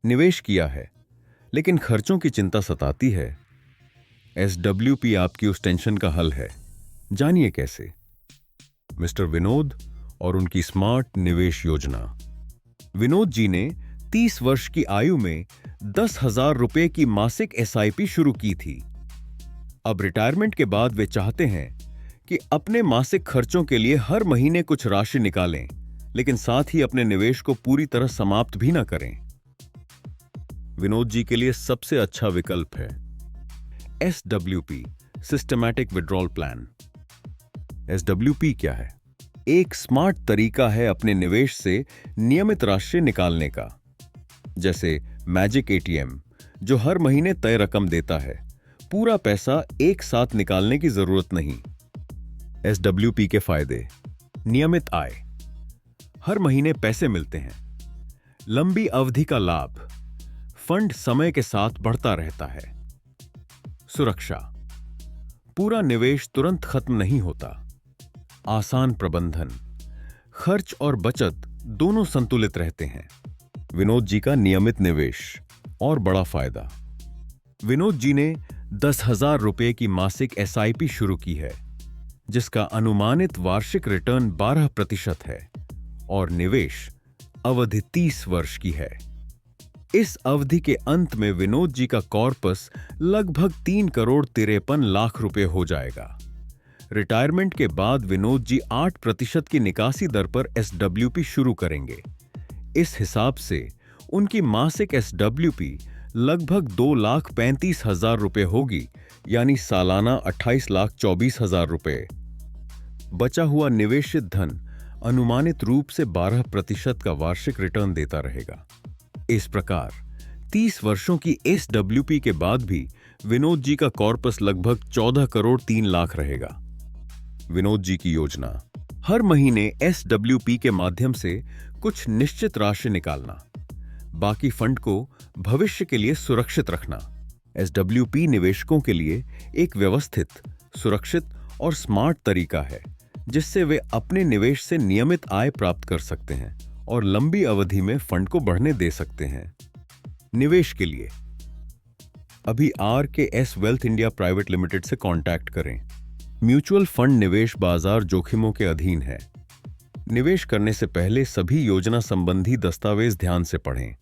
निवेश किया है, लेकिन खर्चों की चिंता सताती है। एसडब्ल्यूपी आपकी उस टेंशन का हल है। जानिए कैसे। मिस्टर विनोद और उनकी स्मार्ट निवेश योजना। विनोद जी ने 30 वर्ष की आयु में 10,000 रुपए की मासिक एसआईपी शुरू की थी। अब रिटायरमेंट के बाद वे चाहते हैं कि अपने मासिक खर्चों के लिए हर महीने कुछ राशि निकालें, लेकिन साथ ही अपने निवेश को पूरी तरह समाप्त भी ना करें। विनोद जी के लिए सबसे अच्छा विकल्प है SWP, systematic withdrawal plan. SWP क्या है? एक स्मार्ट तरीका है अपने निवेश से नियमित राशि निकालने का। जैसे मैजिक एटीएम, जो हर महीने तय रकम देता है। पूरा पैसा एक साथ निकालने की जरूरत नहीं। एसडब्ल्यूपी के फायदे: नियमित आय, हर महीने पैसे मिलते हैं। लंबी अवधि का लाभ, फंड समय के साथ बढ़ता रहता है। सुरक्षा, पूरा निवेश तुरंत खत्म नहीं होता। आसान प्रबंधन, खर्च और बचत दोनों संतुलित रहते हैं। विनोद जी का नियमित निवेश और बड़ा फायदा। विनोद जी ने 10,000 रुपए की मासिक एसआईपी शुरू की है, जिसका अनुमानित वार्षिक रिटर्न 12% है और निवेश अवधि 30 वर्ष की है। इस अवधि के अंत में विनोद जी का कॉर्पस लगभग 3,53,00,000 रुपए हो जाएगा। रिटायरमेंट के बाद विनोद जी 8% की निकासी दर पर एसडब्ल्यूपी शुरू करेंगे। इस हिसाब से उनकी मासिक एसडब्ल्यूपी लगभग 2,35,000 रुपए होगी, यानी सालाना 28,24,000 रुपए। बचा हुआ निवेशित धन अनुमानित रूप से 12% का वार्षिक रिटर्न देता रहेगा। इस प्रकार 30 वर्षों की एसडब्ल्यूपी के बाद भी विनोद जी का कॉर्पस लगभग 14,03,00,000 रहेगा। विनोद जी की योजना: हर महीने एसडब्ल्यूपी के माध्यम से कुछ निश्चित राशि निकालना, बाकी फंड को भविष्य के लिए सुरक्षित रखना। एसडब्ल्यूपी निवेशकों के लिए एक व्यवस्थित, सुरक्षित और स्मार्ट तरीका है, जिससे वे अपने निवेश से नियमित आय प्राप्त कर सकते हैं और लंबी अवधि में फंड को बढ़ने दे सकते हैं। निवेश के लिए अभी RKS wealth India private limited से कांटेक्ट करें। म्यूचुअल फंड निवेश बाजार जोखिमों के अधीन है। निवेश करने से पहले सभी योजना संबंधी दस्तावेज ध्यान से पढ़ें।